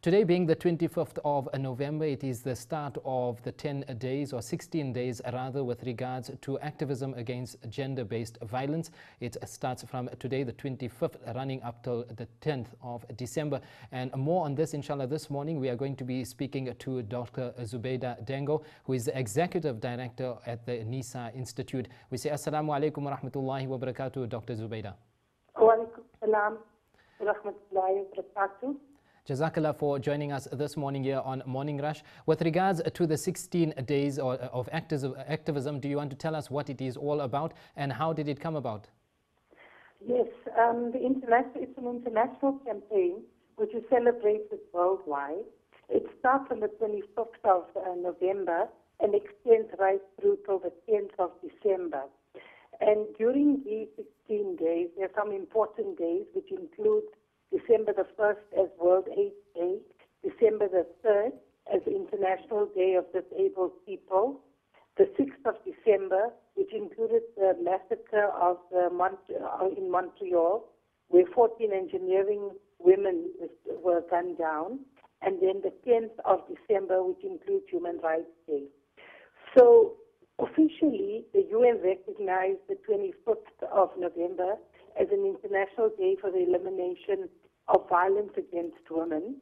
Today being the 25th of November, it is the start of the 10 days or 16 days rather with regards to activism against gender-based violence. It starts from today, the 25th, running up till the 10th of December. And more on this, inshallah, this morning we are going to be speaking to Dr. Zubeda Dangor, who is the Executive Director at the NISA Institute. We say Assalamu alaikum wa rahmatullahi wa barakatuh, Dr. Zubeda. Wa alaikum salam wa rahmatullahi wa barakatuh. Jazakallah for joining us this morning here on Morning Rush. With regards to the 16 days of activism, do you want to tell us what it is all about and how did it come about? Yes, it's an international campaign which is celebrated worldwide. It starts on the 25th of November and extends right through till the 10th of December. And during these 16 days, there are some important days which include December the 1st as World AIDS Day, December the 3rd as International Day of Disabled People, the 6th of December, which included the massacre of in Montreal, where 14 engineering women were gunned down, and then the 10th of December, which includes Human Rights Day. So officially, the UN recognized the 25th of November as an International Day for the Elimination of Violence Against Women,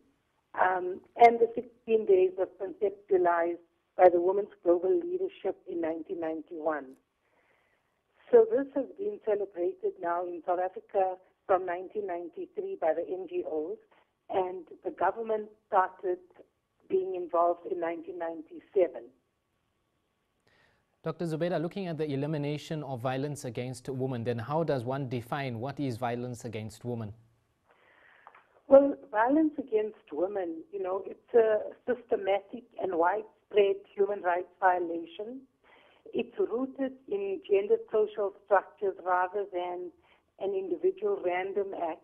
and the 16 days was conceptualized by the Women's Global Leadership in 1991. So this has been celebrated now in South Africa from 1993 by the NGOs, and the government started being involved in 1997. Dr. Zubeda, looking at the elimination of violence against women, then how does one define what is violence against women? Well, violence against women, it's a systematic and widespread human rights violation. It's rooted in gendered social structures rather than an individual random act.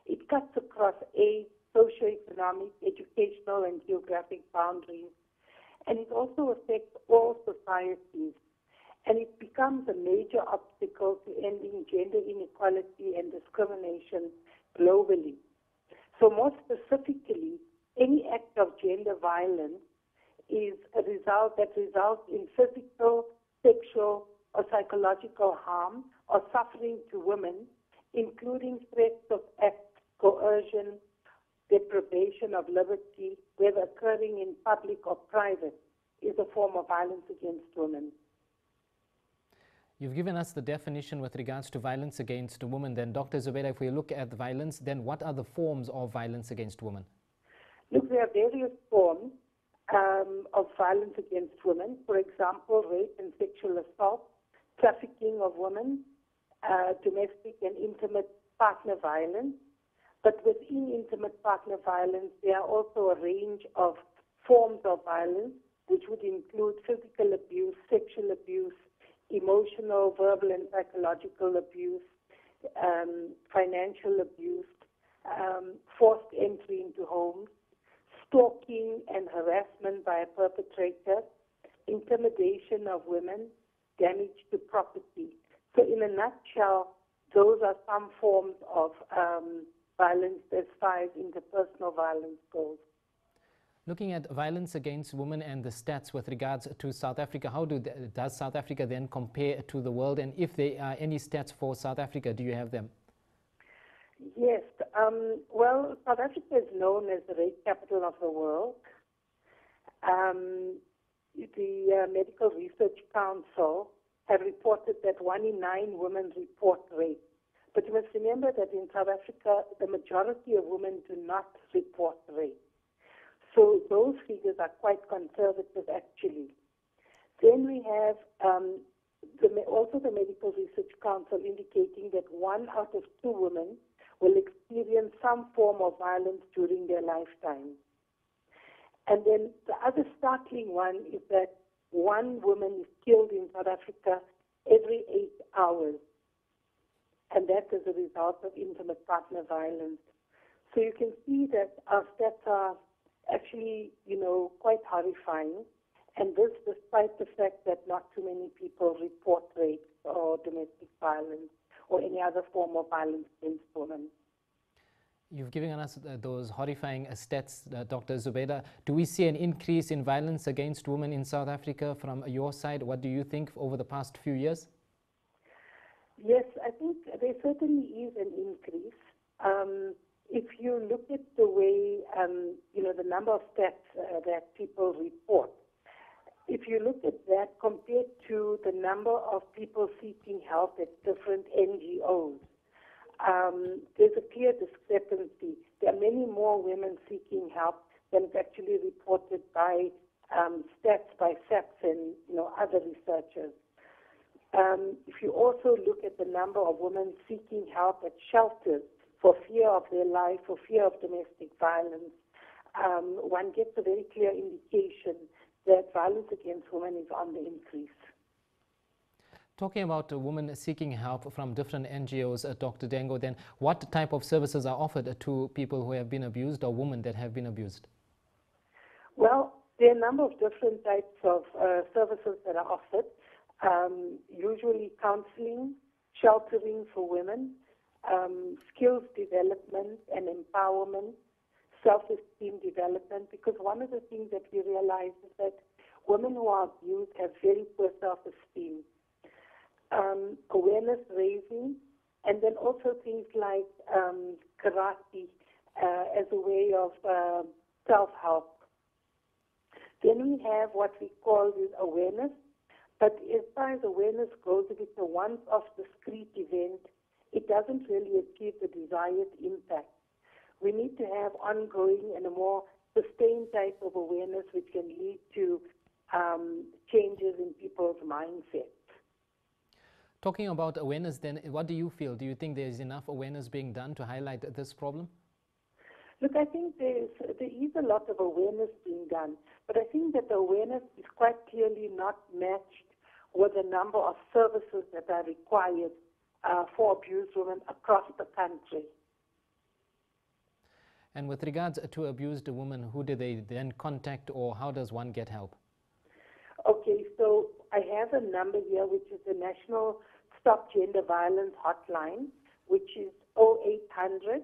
It cuts across age, socioeconomic, educational, and geographic boundaries. And it also affects all societies. And it becomes a major obstacle to ending gender inequality and discrimination globally. So more specifically, any act of gender violence is a result that results in physical, sexual, or psychological harm or suffering to women, including threats of acts, coercion, deprivation of liberty, whether occurring in public or private, is a form of violence against women. You've given us the definition with regards to violence against women. Then, Dr. Zubeda, if we look at violence, then what are the forms of violence against women? Look, there are various forms of violence against women. For example, rape and sexual assault, trafficking of women, domestic and intimate partner violence. But within intimate partner violence, there are also a range of forms of violence, which would include physical abuse, sexual abuse, emotional, verbal, and psychological abuse, financial abuse, forced entry into homes, stalking and harassment by a perpetrator, intimidation of women, damage to property. So in a nutshell, those are some forms of violence as far as interpersonal violence goes. Looking at violence against women and the stats with regards to South Africa, how does South Africa then compare to the world? And if there are any stats for South Africa, do you have them? Yes. Well, South Africa is known as the rape capital of the world. The Medical Research Council have reported that 1 in 9 women report rape. But you must remember that in South Africa, the majority of women do not report rape. So those figures are quite conservative, actually. Then we have also the Medical Research Council indicating that 1 out of 2 women will experience some form of violence during their lifetime. And then the other startling one is that 1 woman is killed in South Africa every 8 hours. And that is a result of intimate partner violence. So you can see that our stats are actually, quite horrifying. And this despite the fact that not too many people report rape or domestic violence or any other form of violence against women. You've given us those horrifying stats, Dr. Zubeda. Do we see an increase in violence against women in South Africa from your side? What do you think over the past few years? Yes, I think there certainly is an increase. If you look at the way, the number of stats that people report, if you look at that compared to the number of people seeking help at different NGOs, there's a clear discrepancy. There are many more women seeking help than is actually reported by stats by SAPS and other researchers. If you also look at the number of women seeking help at shelters for fear of their life, for fear of domestic violence, one gets a very clear indication that violence against women is on the increase. Talking about women seeking help from different NGOs, Dr. Dangor, then what type of services are offered to people who have been abused or women that have been abused? Well, there are a number of different types of services that are offered. Usually counseling, sheltering for women, skills development and empowerment, self-esteem development, because one of the things that we realize is that women who are abused have very poor self-esteem. Awareness raising, and then also things like karate as a way of self-help. Then we have what we call this awareness, but as far as awareness goes, if it's a once-off discrete event, it doesn't really achieve the desired impact. We need to have ongoing and a more sustained type of awareness which can lead to changes in people's mindset. Talking about awareness then, what do you feel? Do you think there is enough awareness being done to highlight this problem? Look, I think there is a lot of awareness being done, but I think that the awareness is quite clearly not matched with the number of services that are required for abused women across the country. And with regards to abused women, who do they then contact, or how does one get help? Okay, so I have a number here, which is the National Stop Gender Violence Hotline, which is 0800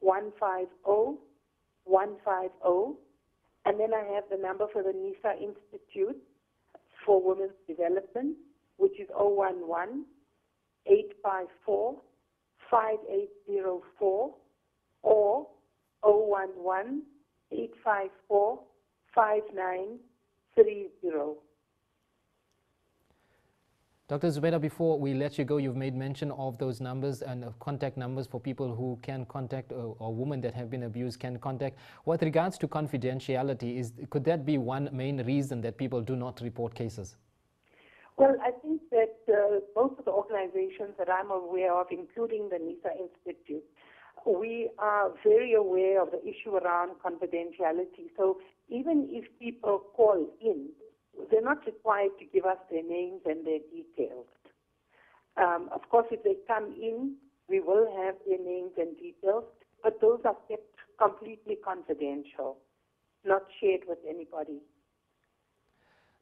150 150. And then I have the number for the NISA Institute for Women's Development, which is 011 854 5804 or 011 854 5930. Dr. Zubeda, before we let you go, you've made mention of those numbers and contact numbers for people who can contact, or women that have been abused can contact. With regards to confidentiality, could that be one main reason that people do not report cases? Well, I think that most of the organizations that I'm aware of, including the NISA Institute, we are very aware of the issue around confidentiality. So even if people call in, they're not required to give us their names and their details. Of course, if they come in, we will have their names and details, but those are kept completely confidential, not shared with anybody.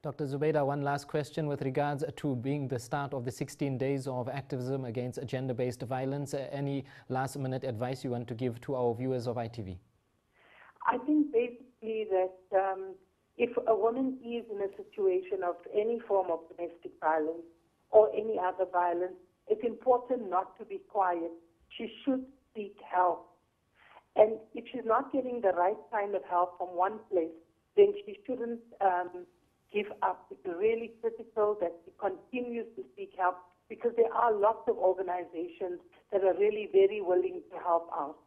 Dr. Zubeda, one last question with regards to being the start of the 16 days of activism against gender-based violence. Any last-minute advice you want to give to our viewers of ITV? I think basically that if a woman is in a situation of any form of domestic violence or any other violence, it's important not to be quiet. She should seek help. And if she's not getting the right kind of help from one place, then she shouldn't give up. It's really critical that she continues to seek help, because there are lots of organizations that are really very willing to help out.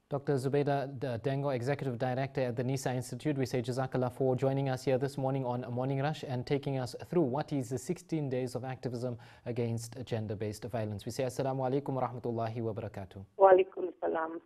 Dr. Zubeda Dangor, Executive Director at the NISA Institute, we say Jazakallah for joining us here this morning on Morning Rush and taking us through what is the 16 days of activism against gender-based violence. We say Assalamu alaikum wa rahmatullahi wa barakatuh. Wa alaikum salam.